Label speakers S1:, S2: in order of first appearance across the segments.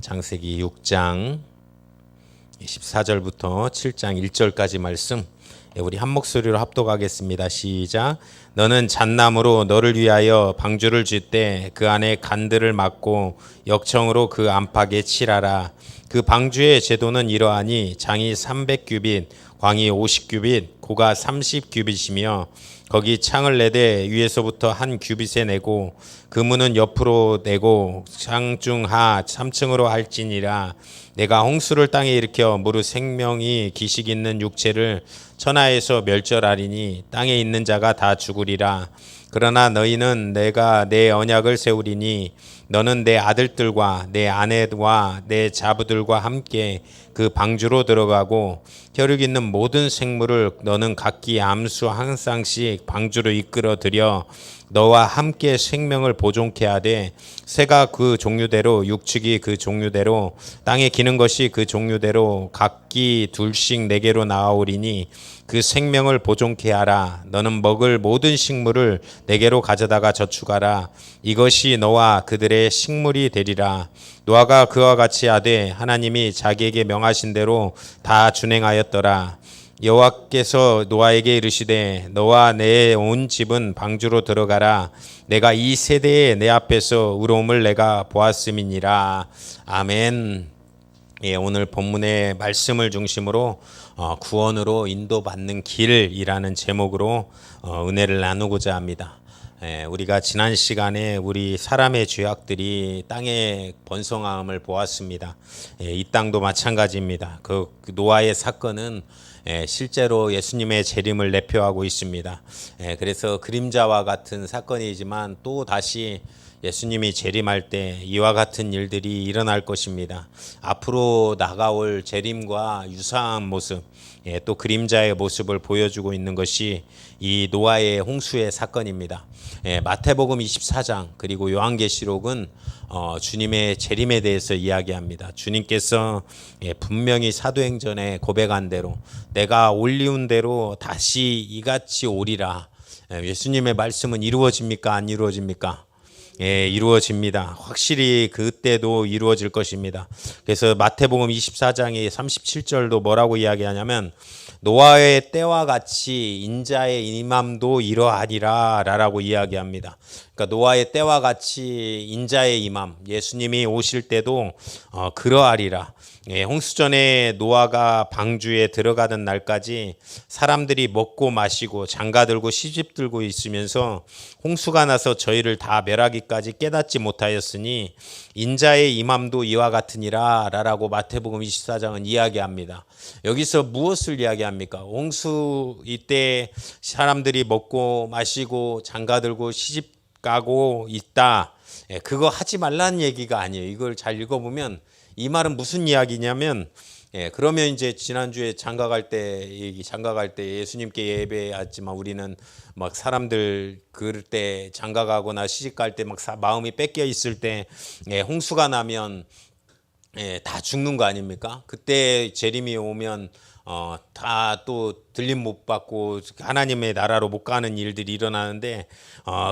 S1: 창세기 6장 14절부터 7장 1절까지 말씀 우리 한 목소리로 합독하겠습니다. 시작. 너는 잣나무로 너를 위하여 방주를 짓되 그 안에 간들을 막고 역청으로 그 안팎에 칠하라. 그 방주의 제도는 이러하니 장이 300규빗, 광이 50규빗, 고가 30규빗이며 거기 창을 내되 위에서부터 한 규빗에 내고 그 문은 옆으로 내고 창중하 3층으로 할지니라. 내가 홍수를 땅에 일으켜 무릇 생명이 기식 있는 육체를 천하에서 멸절하리니 땅에 있는 자가 다 죽으리라. 그러나 너희는 내가 내 언약을 세우리니 너는 내 아들들과 내 아내와 내 자부들과 함께 그 방주로 들어가고 혈육 있는 모든 생물을 너는 각기 암수 한 쌍씩 방주로 이끌어 들여 너와 함께 생명을 보존케 하되 새가 그 종류대로 육축이 그 종류대로 땅에 기는 것이 그 종류대로 각기 둘씩 내게로 나아오리니 그 생명을 보존케 하라. 너는 먹을 모든 식물을 내게로 가져다가 저축하라. 이것이 너와 그들의 식물이 되리라. 노아가 그와 같이 하되 하나님이 자기에게 명하신 대로 다 준행하였더라. 여호와께서 노아에게 이르시되 너와 내 온 집은 방주로 들어가라. 내가 이 세대에 내 앞에서 의로움을 내가 보았음이니라. 아멘. 오늘 본문의 말씀을 중심으로 구원으로 인도받는 길이라는 제목으로 은혜를 나누고자 합니다. 우리가 지난 시간에 우리 사람의 죄악들이 땅의 번성함을 보았습니다. 이 땅도 마찬가지입니다. 그 노아의 사건은 실제로 예수님의 재림을 내표하고 있습니다. 그래서 그림자와 같은 사건이지만 또 다시 예수님이 재림할 때 이와 같은 일들이 일어날 것입니다. 앞으로 나가올 재림과 유사한 모습, 또 그림자의 모습을 보여주고 있는 것이 이 노아의 홍수의 사건입니다. 마태복음 24장 그리고 요한계시록은 주님의 재림에 대해서 이야기합니다. 주님께서 분명히 사도행전에 고백한 대로 내가 올리운 대로 다시 이같이 오리라. 예수님의 말씀은 이루어집니까? 안 이루어집니까? 이루어집니다. 확실히 그때도 이루어질 것입니다. 그래서 마태복음 24장의 37절도 뭐라고 이야기하냐면 노아의 때와 같이 인자의 임함도 이러하리라 라고 이야기합니다. 그러니까 노아의 때와 같이 인자의 임함, 예수님이 오실 때도 그러하리라. 홍수전에 노아가 방주에 들어가던 날까지 사람들이 먹고 마시고 장가들고 시집들고 있으면서 홍수가 나서 저희를 다 멸하기까지 깨닫지 못하였으니 인자의 임함도 이와 같으니라 라고 마태복음 24장은 이야기합니다. 여기서 무엇을 이야기합니까? 홍수 이때 사람들이 먹고 마시고 장가들고 시집 가고 있다. 그거 하지 말라는 얘기가 아니에요. 이걸 잘 읽어보면 이 말은 무슨 이야기냐면 그러면 이제 지난주에 장가 갈 때 예수님께 예배했지만 우리는 막 사람들 그럴 때 장가 가거나 시집 갈 때 막 마음이 뺏겨 있을 때 홍수가 나면 다 죽는 거 아닙니까? 그때 재림이 오면 다 또 들림 못 받고 하나님의 나라로 못 가는 일들이 일어나는데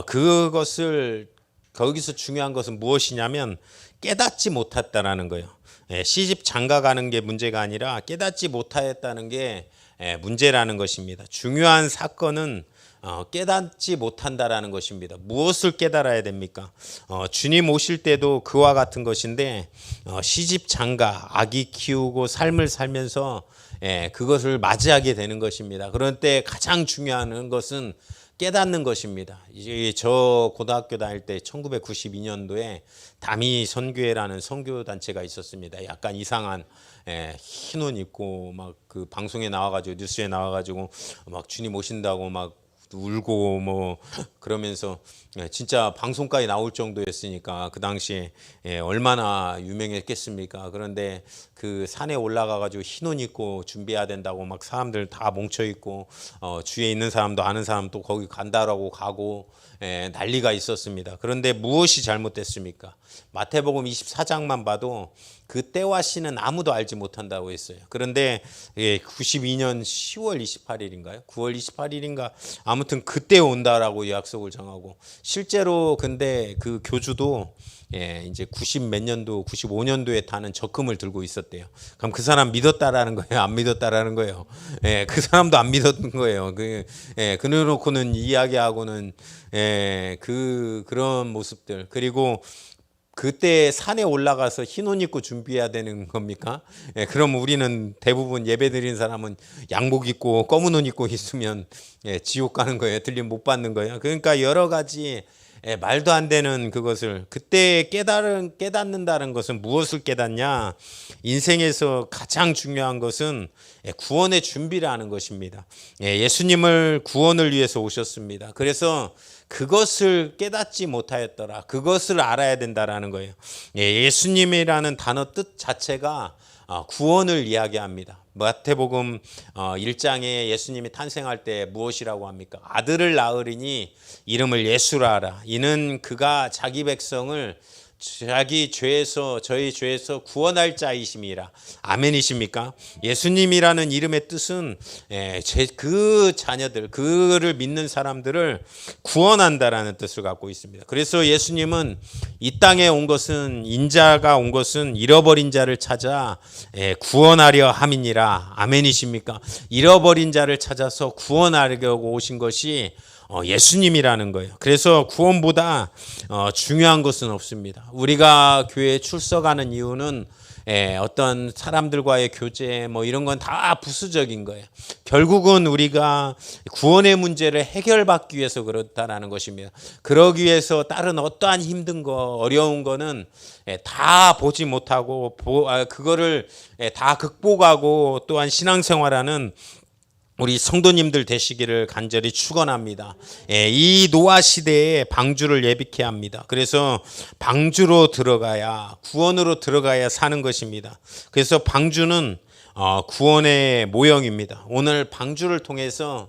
S1: 그것을 거기서 중요한 것은 무엇이냐면 깨닫지 못했다라는 거예요. 시집 장가 가는 게 문제가 아니라 깨닫지 못하였다는 게 문제라는 것입니다. 중요한 사건은 깨닫지 못한다라는 것입니다. 무엇을 깨달아야 됩니까? 주님 오실 때도 그와 같은 것인데 시집 장가 아기 키우고 삶을 살면서 그것을 맞이하게 되는 것입니다. 그런 때 가장 중요한 것은 깨닫는 것입니다. 이제 저 고등학교 다닐 때 1992년도에 다미 선교회라는 선교 단체가 있었습니다. 약간 이상한 흰 옷 입고 막 그 방송에 나와가지고 뉴스에 나와가지고 막 주님 오신다고 막 울고 뭐 그러면서 진짜 방송까지 나올 정도였으니까 그 당시에 얼마나 유명했겠습니까? 그런데 그 산에 올라가 가지고 흰 옷 입고 준비해야 된다고 막 사람들 다 뭉쳐 있고 주위에 있는 사람도 아는 사람 또 거기 간다라고 가고 난리가 있었습니다. 그런데 무엇이 잘못됐습니까? 마태복음 24장만 봐도 그 때와 시는 아무도 알지 못한다고 했어요. 그런데 92년 10월 28일인가요? 9월 28일인가? 아무튼 그때 온다라고 약속을 정하고, 실제로 근데 그 교주도 이제 90 몇 년도, 95년도에 타는 적금을 들고 있었대요. 그럼 그 사람 믿었다라는 거예요? 안 믿었다라는 거예요? 그 사람도 안 믿었던 거예요. 그래놓고는 이야기하고는 그런 모습들. 그리고 그때 산에 올라가서 흰 옷 입고 준비해야 되는 겁니까? 그럼 우리는 대부분 예배 드리는 사람은 양복 입고 검은 옷 입고 있으면 지옥 가는 거예요. 들림 못 받는 거예요. 그러니까 여러 가지 말도 안 되는 그것을 그때 깨닫는다는 것은 무엇을 깨닫냐? 인생에서 가장 중요한 것은 구원의 준비를 하는 것입니다. 예수님을 구원을 위해서 오셨습니다. 그래서 그것을 깨닫지 못하였더라. 그것을 알아야 된다라는 거예요. 예수님이라는 단어 뜻 자체가 구원을 이야기합니다. 마태복음 1장에 예수님이 탄생할 때 무엇이라고 합니까? 아들을 낳으리니 이름을 예수라 하라. 이는 그가 자기 백성을 자기 죄에서, 저희 죄에서 구원할 자이심이라. 아멘이십니까? 예수님이라는 이름의 뜻은 그 자녀들, 그를 믿는 사람들을 구원한다라는 뜻을 갖고 있습니다. 그래서 예수님은 이 땅에 온 것은, 인자가 온 것은 잃어버린 자를 찾아 구원하려 함이니라. 아멘이십니까? 잃어버린 자를 찾아서 구원하려고 오신 것이 예수님이라는 거예요. 그래서 구원보다 중요한 것은 없습니다. 우리가 교회에 출석하는 이유는 어떤 사람들과의 교제 뭐 이런 건 다 부수적인 거예요. 결국은 우리가 구원의 문제를 해결받기 위해서 그렇다라는 것입니다. 그러기 위해서 다른 어떠한 힘든 거, 어려운 거는 다 보지 못하고 그거를 다 극복하고 또한 신앙생활하는 우리 성도님들 되시기를 간절히 축원합니다. 이 노아 시대에 방주를 예비케 합니다. 그래서 방주로 들어가야, 구원으로 들어가야 사는 것입니다. 그래서 방주는 구원의 모형입니다. 오늘 방주를 통해서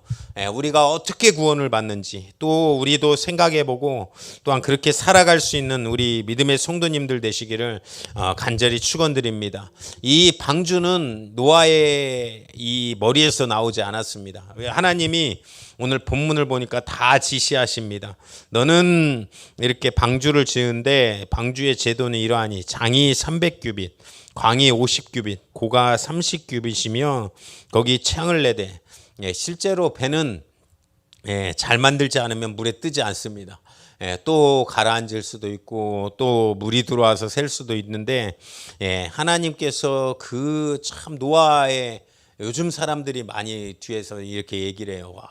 S1: 우리가 어떻게 구원을 받는지 또 우리도 생각해보고 또한 그렇게 살아갈 수 있는 우리 믿음의 성도님들 되시기를 간절히 축원드립니다. 이 방주는 노아의 이 머리에서 나오지 않았습니다. 하나님이 오늘 본문을 보니까 다 지시하십니다. 너는 이렇게 방주를 지은데 방주의 제도는 이러하니 장이 300규빗, 광이 50규빗, 고가 30규빗이며 거기 창을 내되. 실제로 배는 잘 만들지 않으면 물에 뜨지 않습니다. 또 가라앉을 수도 있고 또 물이 들어와서 셀 수도 있는데 하나님께서 그 참 노아의, 요즘 사람들이 많이 뒤에서 이렇게 얘기를 해요. 와,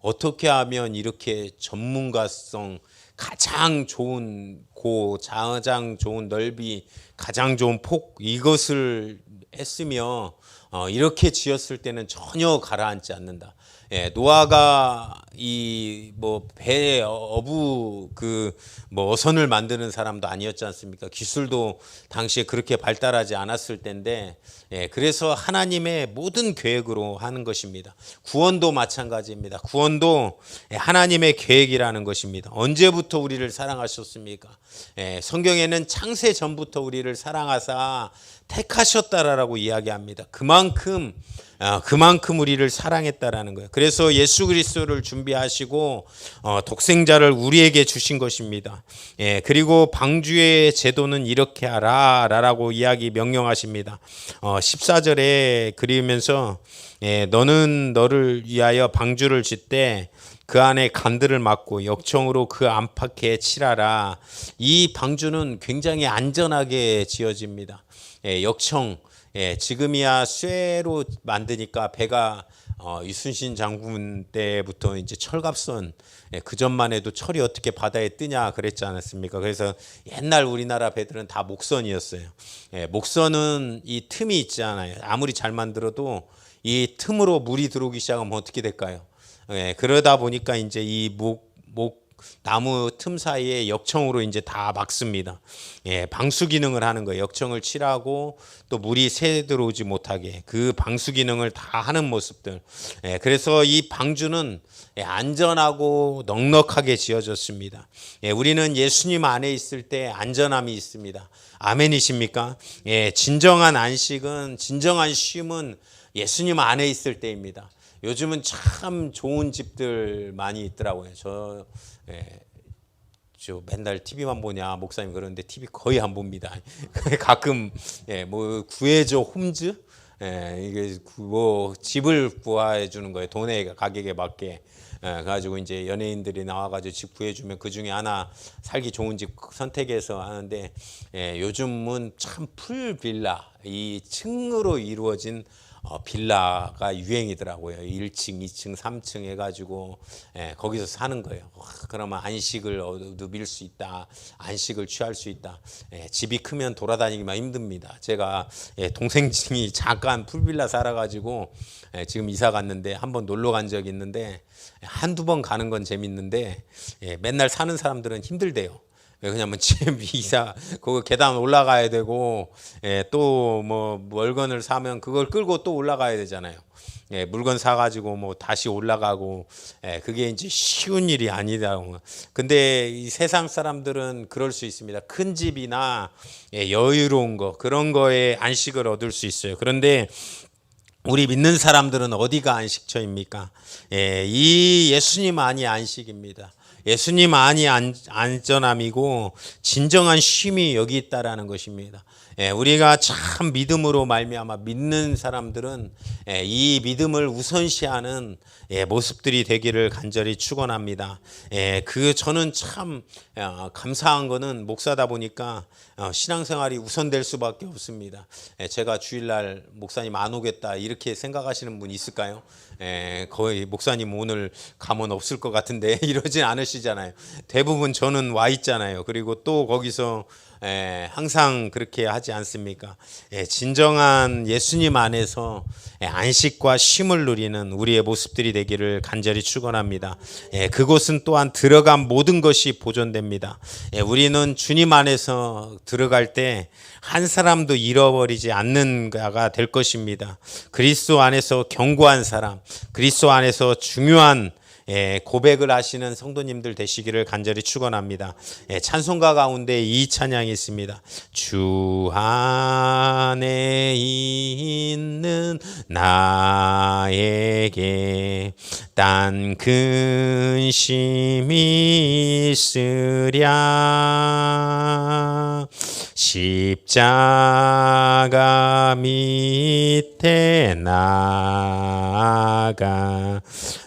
S1: 어떻게 하면 이렇게 전문가성, 가장 좋은 가장 좋은 넓이, 가장 좋은 폭, 이것을 했으며 이렇게 지었을 때는 전혀 가라앉지 않는다. 노아가 이 뭐 배 어부 어선을 만드는 사람도 아니었지 않습니까? 기술도 당시에 그렇게 발달하지 않았을 때인데, 그래서 하나님의 모든 계획으로 하는 것입니다. 구원도 마찬가지입니다. 구원도 하나님의 계획이라는 것입니다. 언제부터 우리를 사랑하셨습니까? 성경에는 창세 전부터 우리를 사랑하사 택하셨다라고 이야기합니다. 그만큼 우리를 사랑했다라는 거예요. 그래서 예수 그리스도를 준비하시고 독생자를 우리에게 주신 것입니다. 그리고 방주의 제도는 이렇게 하라라고 명령하십니다. 14절에 그리면서 너는 너를 위하여 방주를 짓되 그 안에 간들을 막고 역청으로 그 안팎에 칠하라. 이 방주는 굉장히 안전하게 지어집니다. 역청, 지금이야 쇠로 만드니까 배가 이순신 장군 때부터 이제 철갑선, 그 전만 해도 철이 어떻게 바다에 뜨냐 그랬지 않았습니까? 그래서 옛날 우리나라 배들은 다 목선이었어요. 목선은 이 틈이 있잖아요. 아무리 잘 만들어도 이 틈으로 물이 들어오기 시작하면 어떻게 될까요? 그러다 보니까 이제 이 나무 틈 사이에 역청으로 이제 다 막습니다. 예, 방수 기능을 하는 거예요. 역청을 칠하고 또 물이 새 들어오지 못하게 그 방수 기능을 다 하는 모습들. 예, 그래서 이 방주는 안전하고 넉넉하게 지어졌습니다. 예, 우리는 예수님 안에 있을 때 안전함이 있습니다. 아멘이십니까? 예, 진정한 안식은, 진정한 쉼은 예수님 안에 있을 때입니다. 요즘은 참 좋은 집들 많이 있더라고요. 저 맨날 TV만 보냐 목사님 그러는데 TV 거의 안 봅니다. 가끔 뭐 구해줘 홈즈 이게 뭐 집을 구해 주는 거예요. 돈의 가격에 맞게. 가지고 이제 연예인들이 나와가지고 집 구해주면 그 중에 하나 살기 좋은 집 선택해서 하는데 요즘은 참 풀빌라 이 층으로 이루어진 빌라가 유행이더라고요. 1층, 2층, 3층 해가지고 거기서 사는 거예요. 그러면 안식을 누빌 수 있다. 안식을 취할 수 있다. 집이 크면 돌아다니기만 힘듭니다. 제가 동생이 잠깐 풀빌라 살아가지고 지금 이사 갔는데 한번 놀러 간 적이 있는데 한두 번 가는 건 재밌는데 맨날 사는 사람들은 힘들대요. 왜냐면 집 이사 그 계단 올라가야 되고 또 뭐 물건을 사면 그걸 끌고 또 올라가야 되잖아요. 물건 사가지고 뭐 다시 올라가고 그게 이제 쉬운 일이 아니다. 근데 이 세상 사람들은 그럴 수 있습니다. 큰 집이나 여유로운 거 그런 거에 안식을 얻을 수 있어요. 그런데 우리 믿는 사람들은 어디가 안식처입니까? 이 예수님 안이 안식입니다. 예수님 안이 안전함이고 진정한 쉼이 여기 있다라는 것입니다. 우리가 참 믿음으로 말미암아 믿는 사람들은 이 믿음을 우선시하는 모습들이 되기를 간절히 축원합니다. 저는 참 감사한 거는 목사다 보니까 신앙생활이 우선될 수밖에 없습니다. 제가 주일날 목사님 안 오겠다 이렇게 생각하시는 분 있을까요? 거의 목사님 오늘 가면 없을 것 같은데 이러진 않으시잖아요. 대부분 저는 와 있잖아요. 그리고 또 거기서 항상 그렇게 하지 않습니까? 진정한 예수님 안에서 안식과 쉼을 누리는 우리의 모습들이 되기를 간절히 축원합니다. 그곳은 또한 들어간 모든 것이 보존됩니다. 우리는 주님 안에서 들어갈 때 한 사람도 잃어버리지 않는 자가 될 것입니다. 그리스도 안에서 견고한 사람, 그리스도 안에서 중요한 고백을 하시는 성도님들 되시기를 간절히 축원합니다. 찬송가 가운데 이 찬양이 있습니다. 주 안에 있는 나에게 딴 근심이 있으랴 십자가 밑에 나아가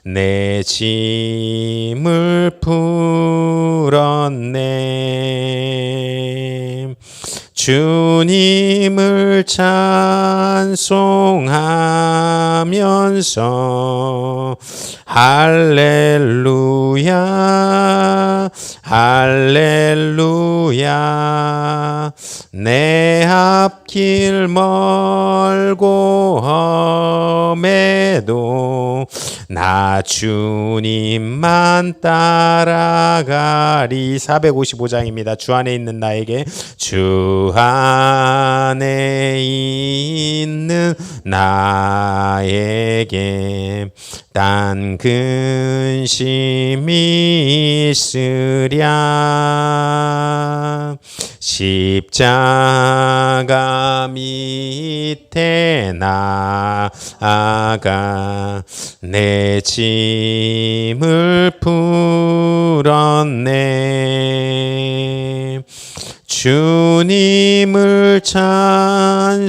S1: 내 짐을 풀었네. 주님을 찬송하면서 할렐루야 할렐루야 내 앞길 멀고 험해도 나 주님만 따라가리. 455장입니다. 주 안에 있는 나에게 주 안에 있는 나에게 딴 근심이 있으랴 십자가 밑에 나아가 내 짐을 풀었네. 주님을 찬송하면서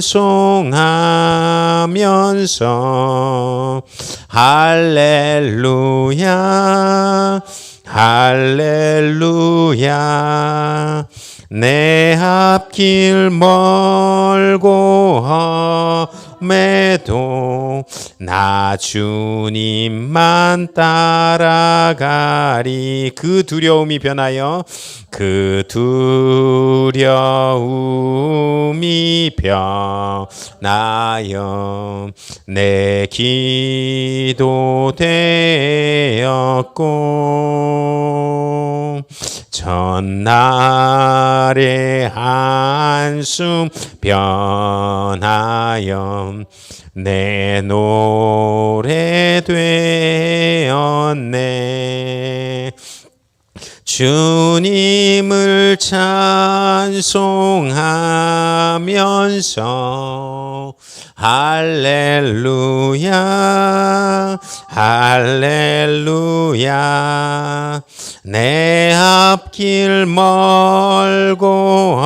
S1: 할렐루야 할렐루야 내 앞길 멀고 매도 나 주님만 따라가리. 그 두려움이 변하여 그 두려움이 변하여 내 기도 되었고 전날의 한숨 변하여 내 노래 되었네. 주님을 찬송하면서 할렐루야 할렐루야 내 앞길 멀고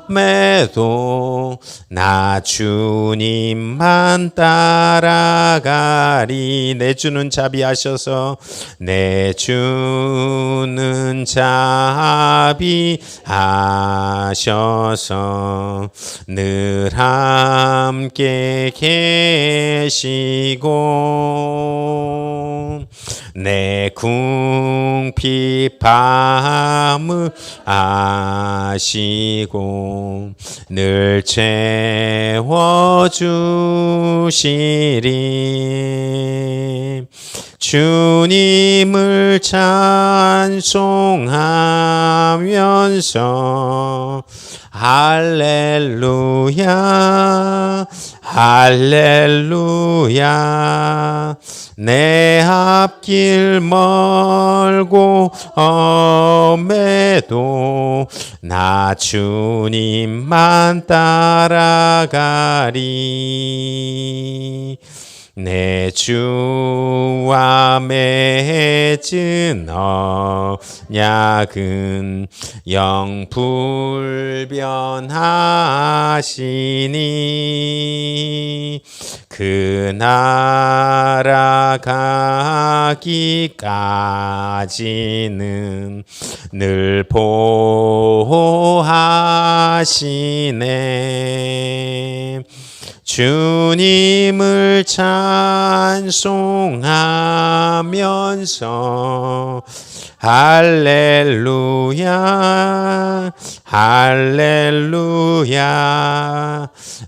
S1: 험해도 나 주님만 따라가리. 내 주는 자비하셔서 내 주는 자비하셔서 늘 함께 계시고 내 궁핍 밤을 아시고 늘 채워주시리. 주님을 찬송하면서 할렐루야 할렐루야 내 앞길 멀고 험해도 나 주님만 따라가리. 내 주와 맺은 언약은 영불변하시니 그 나라 가기까지는 늘 보호하시네. 주님을 찬송하면서 할렐루야 할렐루야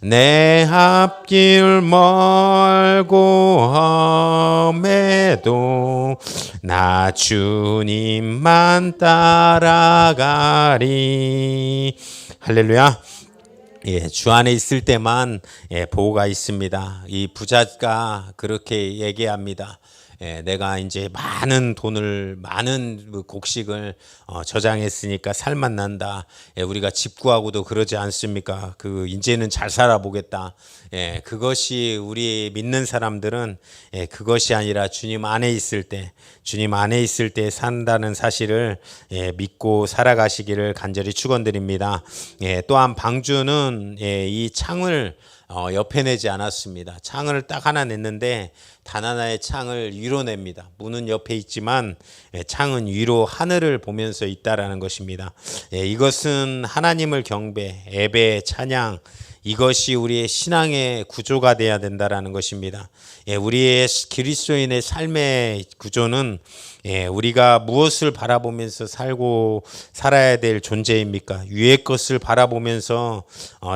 S1: 내 앞길 멀고 험해도 나 주님만 따라가리. 할렐루야. 예, 주 안에 있을 때만 보호가 있습니다. 이 부자가 그렇게 얘기합니다. 내가 이제 많은 돈을 많은 곡식을 저장했으니까 살맛 난다. 우리가 집 구하고도 그러지 않습니까? 그 이제는 잘 살아보겠다. 그것이 우리 믿는 사람들은 그것이 아니라 주님 안에 있을 때 산다는 사실을 믿고 살아가시기를 간절히 축원드립니다. 또한 방주는 이 창을 옆에 내지 않았습니다. 창을 딱 하나 냈는데 단 하나의 창을 위로 냅니다. 문은 옆에 있지만 창은 위로 하늘을 보면서 있다라는 것입니다. 이것은 하나님을 경배, 예배, 찬양, 이것이 우리의 신앙의 구조가 되어야 된다라는 것입니다. 우리의 그리스도인의 삶의 구조는 우리가 무엇을 바라보면서 살아야 될 존재입니까? 위의 것을 바라보면서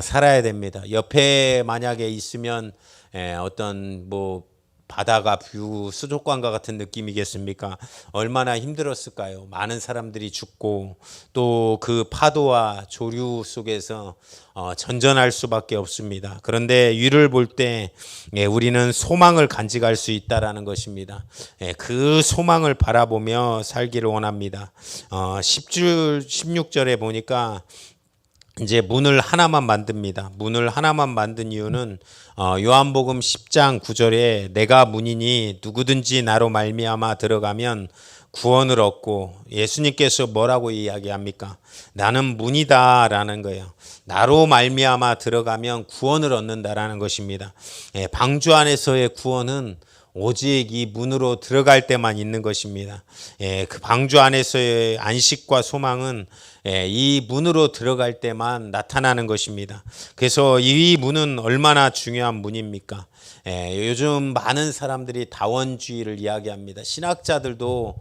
S1: 살아야 됩니다. 옆에 만약에 있으면 어떤 바다가 뷰 수족관과 같은 느낌이겠습니까? 얼마나 힘들었을까요? 많은 사람들이 죽고 또 그 파도와 조류 속에서 전전할 수밖에 없습니다. 그런데 위를 볼 때 우리는 소망을 간직할 수 있다라는 것입니다. 그 소망을 바라보며 살기를 원합니다. 16절에 보니까 이제 문을 하나만 만듭니다. 문을 하나만 만든 이유는 요한복음 10장 9절에 내가 문이니 누구든지 나로 말미암아 들어가면 구원을 얻고, 예수님께서 뭐라고 이야기합니까? 나는 문이다라는 거예요. 나로 말미암아 들어가면 구원을 얻는다라는 것입니다. 방주 안에서의 구원은 오직 이 문으로 들어갈 때만 있는 것입니다. 그 방주 안에서의 안식과 소망은 이 문으로 들어갈 때만 나타나는 것입니다. 그래서 이 문은 얼마나 중요한 문입니까? 요즘 많은 사람들이 다원주의를 이야기합니다. 신학자들도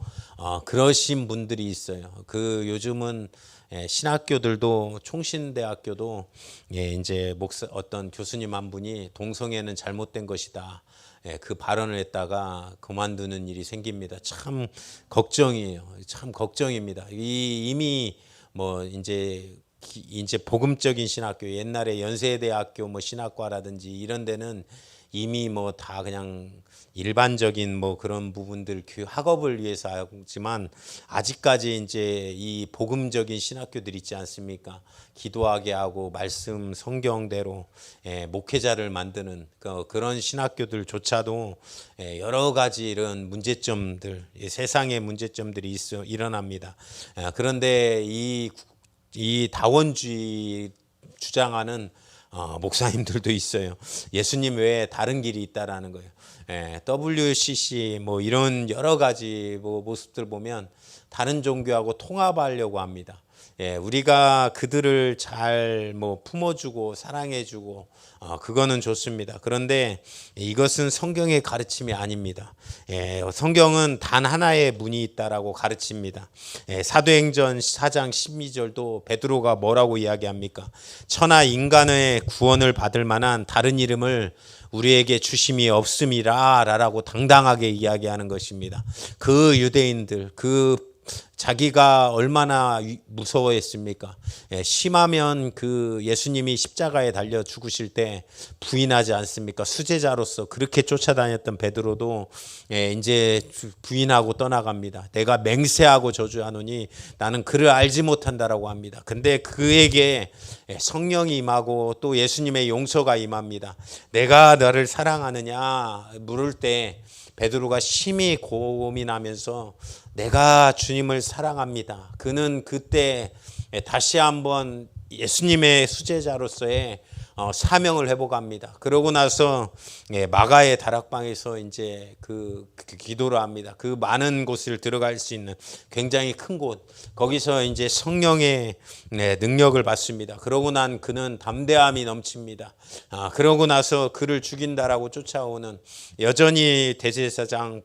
S1: 그러신 분들이 있어요. 그 요즘은 신학교들도 총신대학교도 이제 어떤 교수님 한 분이 동성애는 잘못된 것이다. 그 발언을 했다가 그만두는 일이 생깁니다. 참 걱정이에요. 참 걱정입니다. 이미 뭐 이제 복음적인 신학교, 옛날에 연세대학교 뭐 신학과라든지 이런 데는 이미 뭐 다 그냥 일반적인 뭐 그런 부분들 학업을 위해서 하지만 아직까지 이제 이 복음적인 신학교들 있지 않습니까? 기도하게 하고 말씀 성경대로 목회자를 만드는 그런 신학교들조차도 여러 가지 이런 문제점들, 세상의 문제점들이 일어납니다. 그런데 이 다원주의 주장하는 목사님들도 있어요. 예수님 외에 다른 길이 있다라는 거예요. WCC 뭐 이런 여러 가지 모습들 보면 다른 종교하고 통합하려고 합니다. 우리가 그들을 잘 품어주고 사랑해주고 그거는 좋습니다. 그런데 이것은 성경의 가르침이 아닙니다. 성경은 단 하나의 문이 있다라고 가르칩니다. 사도행전 4장 12절도 베드로가 뭐라고 이야기합니까? 천하 인간의 구원을 받을 만한 다른 이름을 우리에게 주심이 없음이라 라고 당당하게 이야기하는 것입니다. 그 유대인들 자기가 얼마나 무서워했습니까? 심하면 그 예수님이 십자가에 달려 죽으실 때 부인하지 않습니까? 수제자로서 그렇게 쫓아다녔던 베드로도 이제 부인하고 떠나갑니다. 내가 맹세하고 저주하노니 나는 그를 알지 못한다라고 합니다. 근데 그에게 성령이 임하고 또 예수님의 용서가 임합니다. 내가 너를 사랑하느냐 물을 때 베드로가 심히 고민하면서 내가 주님을 사랑합니다. 그는 그때 다시 한번 예수님의 수제자로서의 사명을 회복합니다. 그러고 나서 마가의 다락방에서 이제 그 기도를 합니다. 그 많은 곳을 들어갈 수 있는 굉장히 큰 곳, 거기서 이제 성령의 능력을 받습니다. 그러고 난 그는 담대함이 넘칩니다. 그러고 나서 그를 죽인다라고 쫓아오는 여전히 대제사장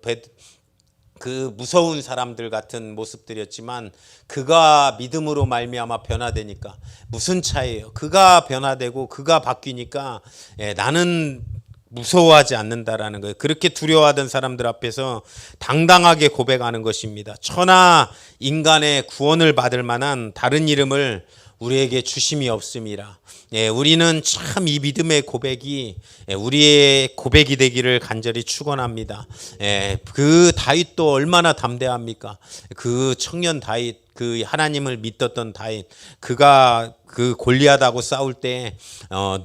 S1: 그 무서운 사람들 같은 모습들이었지만 그가 믿음으로 말미암아 변화되니까 무슨 차이예요? 그가 변화되고 그가 바뀌니까 나는 무서워하지 않는다라는 거예요. 그렇게 두려워하던 사람들 앞에서 당당하게 고백하는 것입니다. 천하 인간의 구원을 받을 만한 다른 이름을 우리에게 주심이 없음이라. 우리는 참 이 믿음의 고백이 우리의 고백이 되기를 간절히 축원합니다. 그 다윗도 얼마나 담대합니까? 그 청년 다윗, 그 하나님을 믿었던 다윗, 그가 그 골리앗하고 싸울 때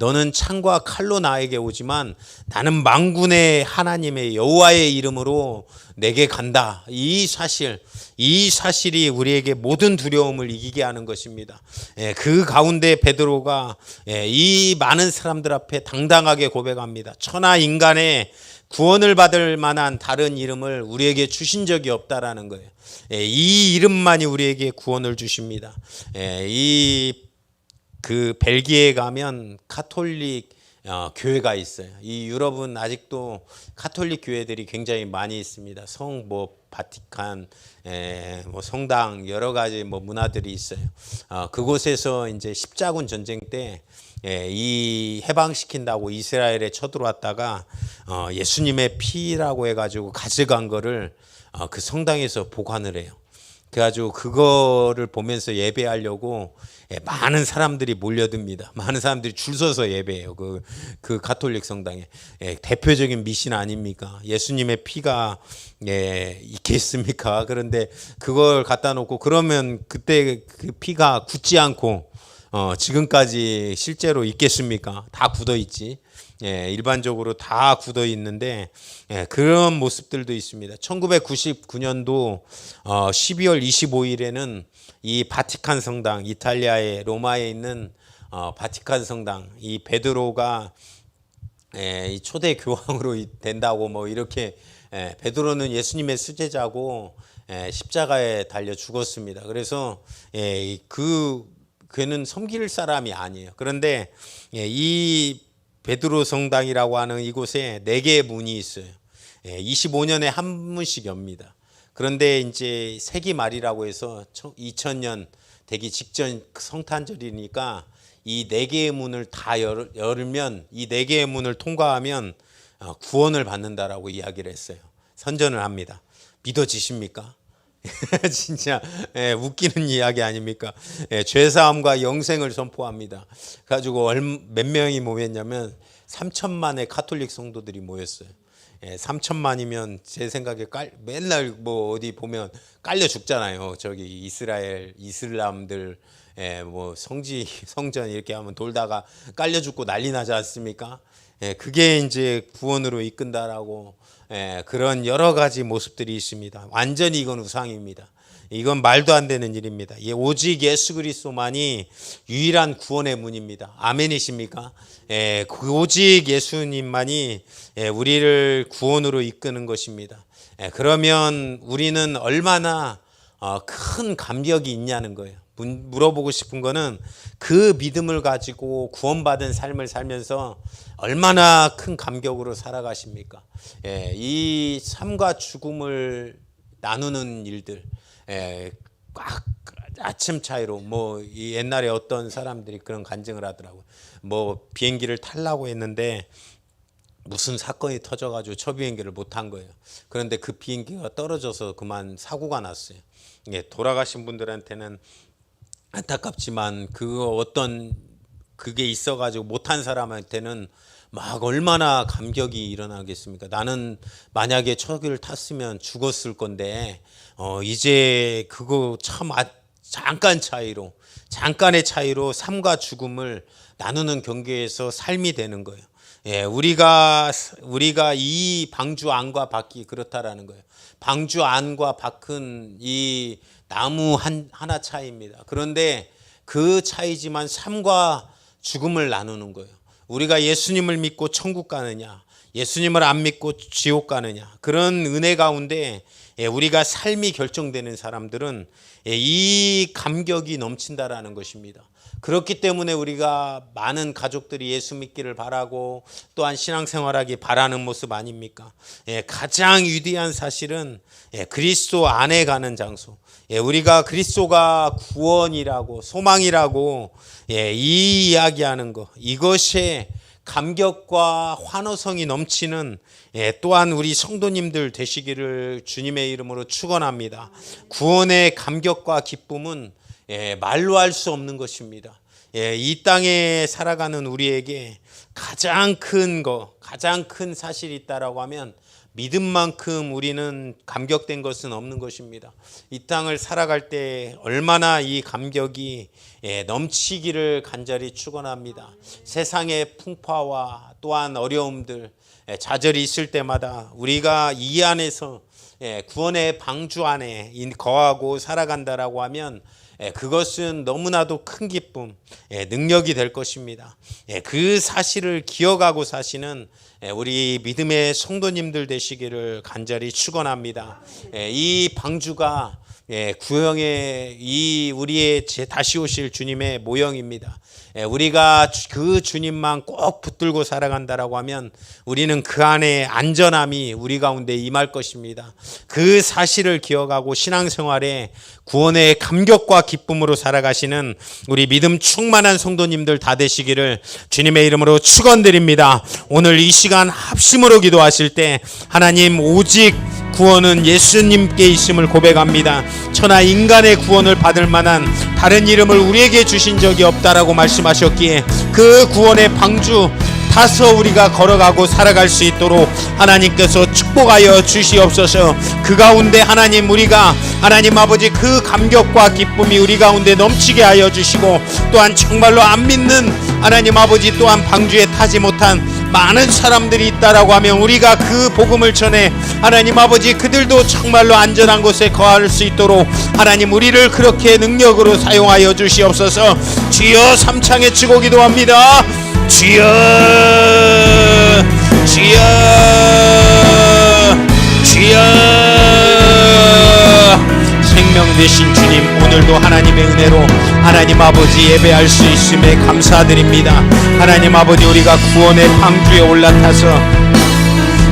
S1: 너는 창과 칼로 나에게 오지만 나는 만군의 하나님의 여호와의 이름으로 내게 간다. 이 사실이 우리에게 모든 두려움을 이기게 하는 것입니다. 그 가운데 베드로가 이 많은 사람들 앞에 당당하게 고백합니다. 천하 인간의 구원을 받을 만한 다른 이름을 우리에게 주신 적이 없다라는 거예요. 이 이름만이 우리에게 구원을 주십니다. 그 벨기에 가면 카톨릭 교회가 있어요. 이 유럽은 아직도 카톨릭 교회들이 굉장히 많이 있습니다. 바티칸, 성당 여러 가지 문화들이 있어요. 그곳에서 이제 십자군 전쟁 때 이 해방시킨다고 이스라엘에 쳐들어왔다가 예수님의 피라고 해가지고 가져간 거를 그 성당에서 보관을 해요. 그래가지고 그거를 보면서 예배하려고 많은 사람들이 몰려듭니다. 많은 사람들이 줄 서서 예배해요. 그 가톨릭 성당에. 대표적인 미신 아닙니까? 예수님의 피가 있겠습니까? 그런데 그걸 갖다 놓고 그러면 그때 그 피가 굳지 않고 지금까지 실제로 있겠습니까? 다 굳어 있지. 일반적으로 다 굳어 있는데 그런 모습들도 있습니다. 1999년도 12월 25일에는 이 바티칸 성당, 이탈리아의 로마에 있는 바티칸 성당, 이 베드로가 이 초대 교황으로 된다고 뭐 이렇게 베드로는 예수님의 수제자고 십자가에 달려 죽었습니다. 그래서 그는 섬길 사람이 아니에요. 그런데 이 베드로 성당이라고 하는 이곳에 4개의 문이 있어요. 25년에 한 문씩 엽니다. 그런데 이제 세기 말이라고 해서 2000년 되기 직전 성탄절이니까 이 4개의 문을 다 열면 이 4개의 문을 통과하면 구원을 받는다라고 이야기를 했어요. 선전을 합니다. 믿어지십니까? 진짜 웃기는 이야기 아닙니까? 죄사함과 영생을 선포합니다. 가지고 몇 명이 모였냐면 3천만의 카톨릭 성도들이 모였어요. 3천만이면 제 생각에 맨날 뭐 어디 보면 깔려 죽잖아요. 저기 이슬람들 뭐 성전 이렇게 하면 돌다가 깔려 죽고 난리 나지 않습니까? 그게 이제 구원으로 이끈다라고 그런 여러 가지 모습들이 있습니다. 완전히 이건 우상입니다. 이건 말도 안 되는 일입니다. 오직 예수 그리스도만이 유일한 구원의 문입니다. 아멘이십니까? 오직 예수님만이 우리를 구원으로 이끄는 것입니다. 그러면 우리는 얼마나 큰 감격이 있냐는 거예요. 물어보고 싶은 거는 그 믿음을 가지고 구원받은 삶을 살면서 얼마나 큰 감격으로 살아가십니까? 이 삶과 죽음을 나누는 일들, 아침 차이로 뭐 옛날에 어떤 사람들이 그런 간증을 하더라고요. 뭐 비행기를 타려고 했는데 무슨 사건이 터져가지고 저 비행기를 못 탄 거예요. 그런데 그 비행기가 떨어져서 그만 사고가 났어요. 돌아가신 분들한테는 안타깝지만 그게 있어가지고 못한 사람한테는 막 얼마나 감격이 일어나겠습니까? 나는 만약에 저기를 탔으면 죽었을 건데 이제 그거 참 잠깐의 차이로 삶과 죽음을 나누는 경계에서 삶이 되는 거예요. 우리가 이 방주 안과 밖이 그렇다라는 거예요. 방주 안과 밖은 이 나무 하나 차이입니다. 그런데 그 차이지만 삶과 죽음을 나누는 거예요. 우리가 예수님을 믿고 천국 가느냐, 예수님을 안 믿고 지옥 가느냐, 그런 은혜 가운데 우리가 삶이 결정되는 사람들은 이 감격이 넘친다라는 것입니다. 그렇기 때문에 우리가 많은 가족들이 예수 믿기를 바라고 또한 신앙생활하기 바라는 모습 아닙니까? 가장 위대한 사실은 그리스도 안에 가는 장소, 우리가 그리스도가 구원이라고 소망이라고 이 이야기하는 것, 이것에 감격과 환호성이 넘치는 또한 우리 성도님들 되시기를 주님의 이름으로 축원합니다. 구원의 감격과 기쁨은 말로 할 수 없는 것입니다. 이 땅에 살아가는 우리에게 가장 큰 사실이 있다라고 하면 믿음만큼 우리는 감격된 것은 없는 것입니다. 이 땅을 살아갈 때 얼마나 이 감격이 넘치기를 간절히 축원합니다. 세상의 풍파와 또한 어려움들, 좌절이 있을 때마다 우리가 이 안에서 구원의 방주 안에 거하고 살아간다라고 하면 그것은 너무나도 큰 기쁨, 능력이 될 것입니다. 그 사실을 기억하고 사시는 우리 믿음의 성도님들 되시기를 간절히 축원합니다. 이 방주가 구형의 우리의 다시 오실 주님의 모형입니다. 우리가 그 주님만 꼭 붙들고 살아간다라고 하면 우리는 그 안에 안전함이 우리 가운데 임할 것입니다. 그 사실을 기억하고 신앙생활에 구원의 감격과 기쁨으로 살아가시는 우리 믿음 충만한 성도님들 다 되시기를 주님의 이름으로 축원드립니다. 오늘 이 시간 합심으로 기도하실 때 하나님, 오직 구원은 예수님께 있음을 고백합니다. 천하 인간의 구원을 받을 만한 다른 이름을 우리에게 주신 적이 없다라고 말씀하셨기에 그 구원의 방주 타서 우리가 걸어가고 살아갈 수 있도록 하나님께서 축복하여 주시옵소서. 그 가운데 하나님, 우리가 하나님 아버지 그 감격과 기쁨이 우리 가운데 넘치게 하여 주시고, 또한 정말로 안 믿는 하나님 아버지 또한 방주에 타지 못한 많은 사람들이 있다라고 하면 우리가 그 복음을 전해 하나님 아버지 그들도 정말로 안전한 곳에 거할 수 있도록 하나님 우리를 그렇게 능력으로 사용하여 주시옵소서. 주여, 삼창에 치고 기도합니다. 주여. 주여 주여 생명 되신 주님, 오늘도 하나님의 은혜로 하나님 아버지 예배할 수 있음에 감사드립니다. 하나님 아버지, 우리가 구원의 방주에 올라타서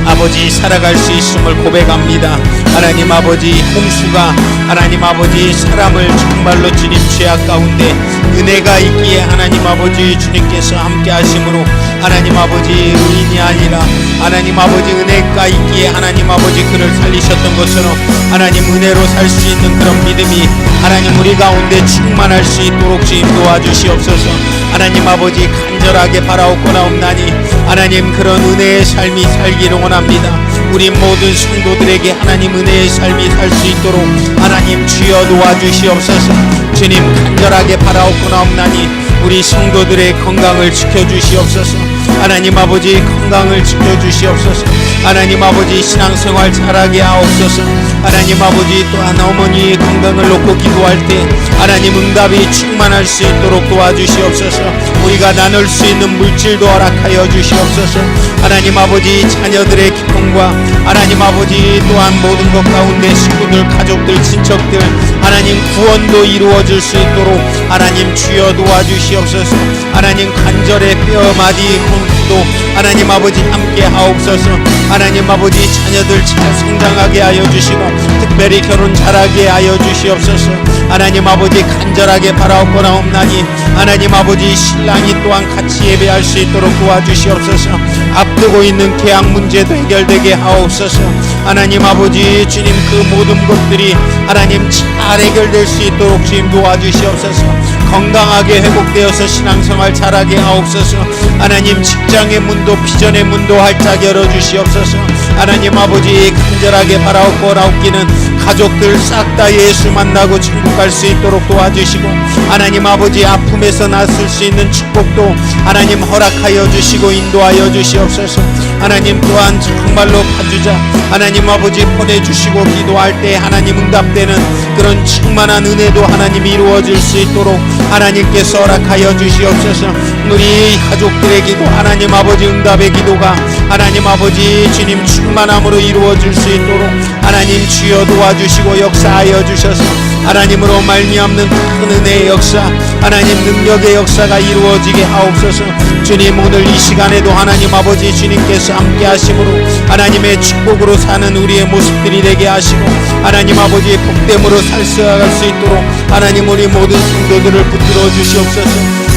S1: 아버지 살아갈 수 있음을 고백합니다. 하나님 아버지, 홍수가 하나님 아버지 사람을 정말로 주님 죄악 가운데 은혜가 있기에 하나님 아버지 주님께서 함께 하심으로 하나님 아버지 의인이 아니라 하나님 아버지 은혜가 있기에 하나님 아버지 그를 살리셨던 것처럼 하나님 은혜로 살 수 있는 그런 믿음이 하나님 우리 가운데 충만할 수 있도록 주님 도와주시옵소서. 하나님 아버지 간절하게 바라옵고나옵나니 하나님 그런 은혜의 삶이 살기를 원합니다. 우리 모든 성도들에게 하나님 은혜의 삶이 살 수 있도록 하나님 주여 도와주시옵소서. 주님 간절하게 바라옵고나옵나니 우리 성도들의 건강을 지켜주시옵소서. 하나님 아버지 건강을 지켜주시옵소서. 하나님 아버지 신앙생활 잘하게 하옵소서. 하나님 아버지 또한 어머니의 건강을 놓고 기도할 때 하나님 응답이 충만할 수 있도록 도와주시옵소서. 우리가 나눌 수 있는 물질도 허락하여 주시옵소서. 하나님 아버지 자녀들의 기쁨과 하나님 아버지 또한 모든 것 가운데 식구들, 가족들, 친척들 하나님 구원도 이루어질 수 있도록 하나님 주여 도와주시옵소서. 하나님 관절의 뼈, 마디, 공도 하나님 아버지 함께 하옵소서. 하나님 아버지 자녀들 잘 성장하게 하여 주시고 특별히 결혼 잘하게 하여 주시옵소서. 하나님 아버지 간절하게 바라옵고나옵나니 하나님 아버지 신랑이 또한 같이 예배할 수 있도록 도와주시옵소서. 앞두고 있는 계약 문제도 해결되게 하옵소서. 하나님 아버지 주님 그 모든 것들이 하나님 잘 해결될 수 있도록 주님 도와주시옵소서. 건강하게 회복되어서 신앙생활 잘하게 하옵소서. 하나님 직장의 문도 비전의 문도 활짝 열어주시옵소서. 하나님 아버지 간절하게 바라옵고나옵기는 가족들 싹 다 예수 만나고 천국 갈 수 있도록 도와주시고 하나님 아버지 아픔에서 낫을 수 있는 축복도 하나님 허락하여 주시고 인도하여 주시옵소서. 하나님 또한 정말로 봐주자 하나님 아버지 보내주시고 기도할 때 하나님 응답되는 그런 충만한 은혜도 하나님 이루어질 수 있도록 하나님께서 허락하여 주시옵소서. 우리 가족들의 기도 하나님 아버지 응답의 기도가 하나님 아버지 주님 충만함으로 이루어질 수 있도록 하나님 주여 도와주시고 역사하여 주셔서 하나님으로 말미암는 큰 은혜의 역사 하나님 능력의 역사가 이루어지게 하옵소서. 주님 오늘 이 시간에도 하나님 아버지 주님께서 함께 하심으로 하나님의 축복으로 사는 우리의 모습들이 되게 하시고 하나님 아버지의 복됨으로 살아갈 수 있도록 하나님 우리 모든 성도들을 붙들어 주시옵소서.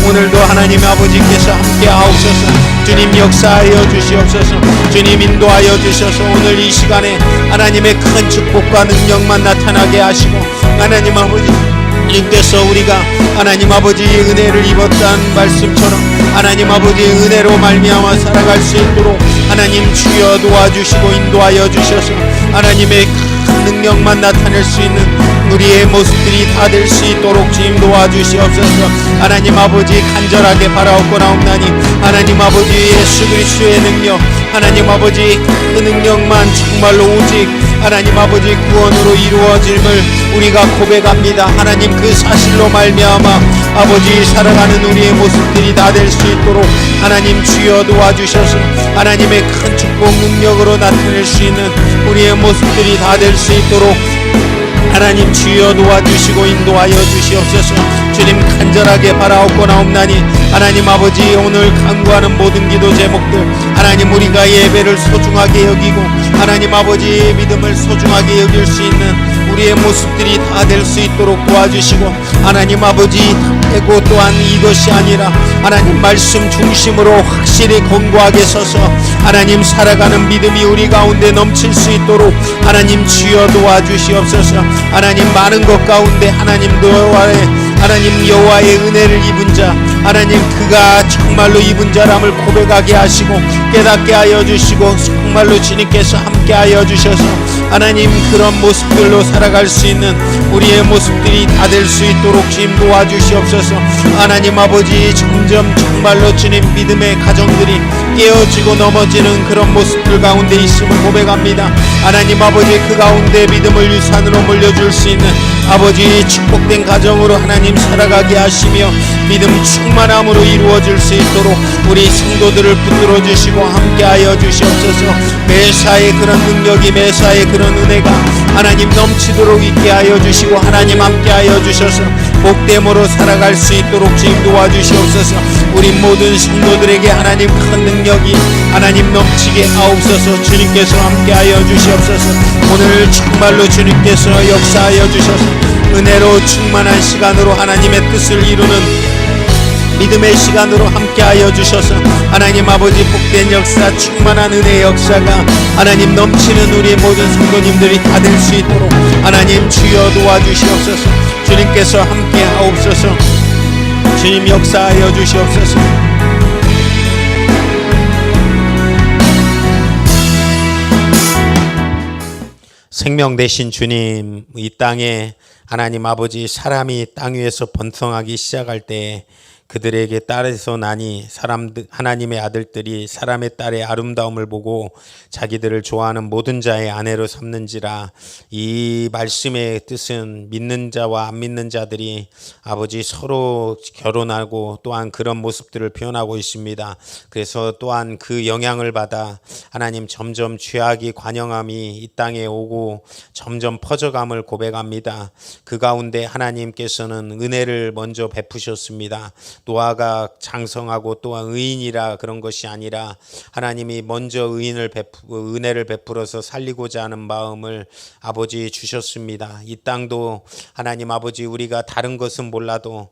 S1: 오늘도 하나님 아버지께서 함께 하옵소서. 주님 역사하여 주시옵소서. 주님 인도하여 주셔서 오늘 이 시간에 하나님의 큰 축복과 능력만 나타나게 하시고 하나님 아버지 주님께서 우리가 하나님 아버지의 은혜를 입었다는 말씀처럼 하나님 아버지의 은혜로 말미암아 살아갈 수 있도록 하나님 주여 도와주시고 인도하여 주셔서 하나님의 큰 능력만 나타낼 수 있는 우리의 모습들이 다 될 수 있도록 주님 도와주시옵소서. 하나님 아버지 간절하게 바라옵고나옵나니 하나님 아버지 예수 그리스도의 능력 하나님 아버지 그 능력만 정말로 오직 하나님 아버지 구원으로 이루어짐을 우리가 고백합니다. 하나님 그 사실로 말미암아 아버지 살아가는 우리의 모습들이 다 될 수 있도록 하나님 주여 도와주셔서 하나님의 큰 축복 능력으로 나타낼 수 있는 우리의 모습들이 다 될 수 있도록 하나님 주여 도와주시고 인도하여 주시옵소서. 주님 간절하게 바라옵고나옵나니 하나님 아버지 오늘 간구하는 모든 기도 제목들 하나님 우리가 예배를 소중하게 여기고 하나님 아버지의 믿음을 소중하게 여길 수 있는 우리의 모습들이 다 될 수 있도록 도와주시고 하나님 아버지 되고 또한 이것이 아니라 하나님 말씀 중심으로 확실히 견고하게 서서 하나님 살아가는 믿음이 우리 가운데 넘칠 수 있도록 하나님 주여 도와주시옵소서. 하나님 많은 것 가운데 하나님 여호와의 은혜를 입은 자 하나님 그가 정말로 입은 자람을 고백하게 하시고 깨닫게 하여 주시고 정말로 주님께서 함께 하여 주셔서 하나님 그런 모습들로 살아갈 수 있는 우리의 모습들이 다 될 수 있도록 주님 도와주시옵소서. 하나님 아버지 점점 정말로 주님 믿음의 가정들이 깨어지고 넘어지는 그런 모습들 가운데 있음을 고백합니다. 하나님 아버지 그 가운데 믿음을 유산으로 물려줄 수 있는 아버지 축복된 가정으로 하나님 살아가게 하시며 믿음 충만함으로 이루어질 수 있도록 우리 성도들을 붙들어 주시고 함께하여 주시옵소서. 매사에 그런 능력이, 매사에 그런 은혜가 하나님 넘치도록 있게 하여 주시고 하나님 함께하여 주셔서 복됨으로 살아갈 수 있도록 주님 도와주시옵소서. 우리 모든 성도들에게 하나님 큰 능력이 하나님 넘치게 하옵소서. 주님께서 함께하여 주시옵소서. 오늘 정말로 주님께서 역사하여 주셔서 은혜로 충만한 시간으로 하나님의 뜻을 이루는 믿음의 시간으로 함께하여 주셔서 하나님 아버지 복된 역사, 충만한 은혜의 역사가 하나님 넘치는 우리 모든 성도님들이 다 될 수 있도록 하나님 주여 도와주시옵소서. 주님께서 함께하옵소서. 주님 역사하여 주시옵소서. 생명 되신 주님, 이 땅에 하나님 아버지 사람이 땅 위에서 번성하기 시작할 때 그들에게 딸에서 나니 사람들 하나님의 아들들이 사람의 딸의 아름다움을 보고 자기들을 좋아하는 모든 자의 아내로 삼는지라. 이 말씀의 뜻은 믿는 자와 안 믿는 자들이 아버지 서로 결혼하고 또한 그런 모습들을 표현하고 있습니다. 그래서 또한 그 영향을 받아 하나님 점점 죄악이 관영함이 이 땅에 오고 점점 퍼져감을 고백합니다. 그 가운데 하나님께서는 은혜를 먼저 베푸셨습니다. 노아가 장성하고 또한 의인이라 그런 것이 아니라 하나님이 먼저 은혜를 베풀어서 살리고자 하는 마음을 아버지 주셨습니다. 이 땅도 하나님 아버지 우리가 다른 것은 몰라도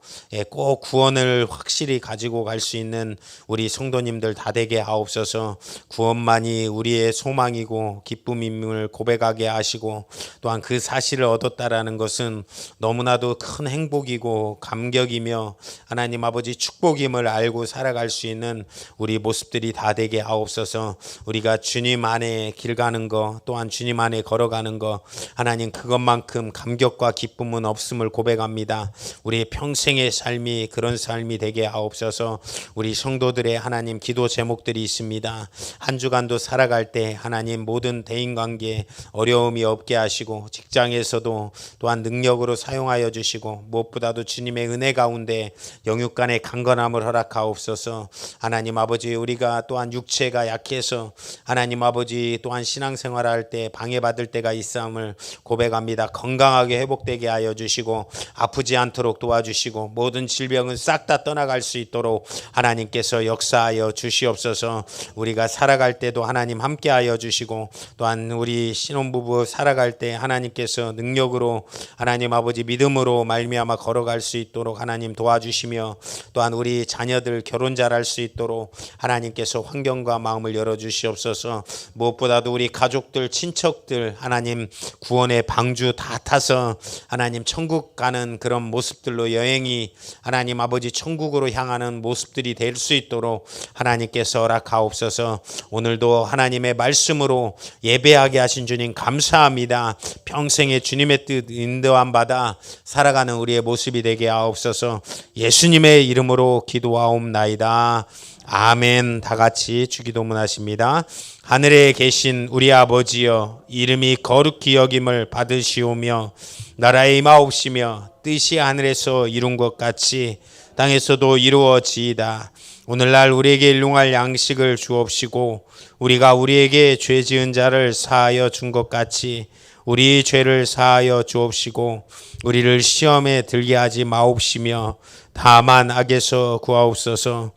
S1: 꼭 구원을 확실히 가지고 갈 수 있는 우리 성도님들 다 되게 하옵소서. 구원만이 우리의 소망이고 기쁨임을 고백하게 하시고 또한 그 사실을 얻었다라는 것은 너무나도 큰 행복이고 감격이며 하나님 아버지 축복임을 알고 살아갈 수 있는 우리 모습들이 다 되게 하옵소서. 우리가 주님 안에 길 가는 거 또한 주님 안에 걸어가는 거 하나님 그것만큼 감격과 기쁨은 없음을 고백합니다. 우리의 평생의 삶이 그런 삶이 되게 하옵소서. 우리 성도들의 하나님 기도 제목들이 있습니다. 한 주간도 살아갈 때 하나님 모든 대인관계에 어려움이 없게 하시고 직장에서도 또한 능력으로 사용하여 주시고 무엇보다도 주님의 은혜 가운데 영육간의 강건함을 허락하옵소서. 하나님 아버지 우리가 또한 육체가 약해서 하나님 아버지 또한 신앙생활할 때 방해받을 때가 있음을 고백합니다. 건강하게 회복되게 하여 주시고 아프지 않도록 도와주시고 모든 질병은 싹 다 떠나갈 수 있도록 하나님께서 역사하여 주시옵소서. 우리가 살아갈 때도 하나님 함께하여 주시고 또한 우리 신혼부부 살아갈 때 하나님께서 능력으로 하나님 아버지 믿음으로 말미암아 걸어갈 수 있도록 하나님 도와주시며 또한 우리 자녀들 결혼 잘할 수 있도록 하나님께서 환경과 마음을 열어주시옵소서. 무엇보다도 우리 가족들 친척들 하나님 구원의 방주 다 타서 하나님 천국 가는 그런 모습들로 여행이 하나님 아버지 천국으로 향하는 모습들이 될 수 있도록 하나님께서 허락하옵소서. 오늘도 하나님의 말씀으로 예배하게 하신 주님 감사합니다. 평생에 주님의 뜻 인도함 받아 살아가는 우리의 모습이 되게 하옵소서. 예수님의 이름으로 기도하옵나이다. 아멘. 다 같이 주기도문 하십니다. 하늘에 계신 우리 아버지여, 이름이 거룩히 여김을 받으시오며 나라의 임하옵시며 뜻이 하늘에서 이룬 것 같이 땅에서도 이루어지이다. 오늘날 우리에게 일용할 양식을 주옵시고 우리가 우리에게 죄 지은 자를 사하여 준 것 같이 우리 죄를 사하여 주옵시고 우리를 시험에 들게 하지 마옵시며 다만 악에서 구하옵소서.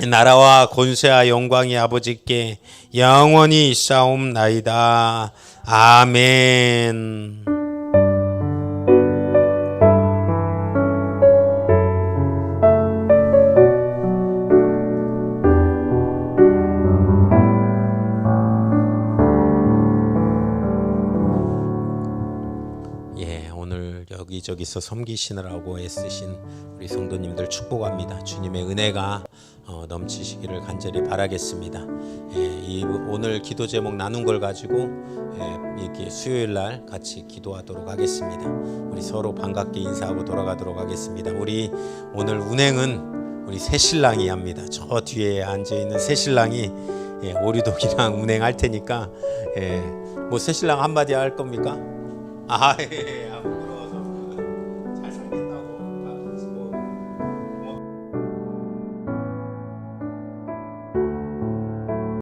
S1: 나라와 권세와 영광이 아버지께 영원히 있사옵나이다. 아멘. 여기저기서 섬기시느라고 애쓰신 우리 성도님들 축복합니다. 주님의 은혜가 넘치시기를 간절히 바라겠습니다. 오늘 기도 제목 나눈 걸 가지고 이렇게 수요일 날 같이 기도하도록 하겠습니다. 우리 서로 반갑게 인사하고 돌아가도록 하겠습니다. 우리 오늘 운행은 우리 새신랑이 합니다. 저 뒤에 앉아있는 새신랑이 오리독이랑 운행할 테니까 뭐 새신랑 한마디 할 겁니까? 예.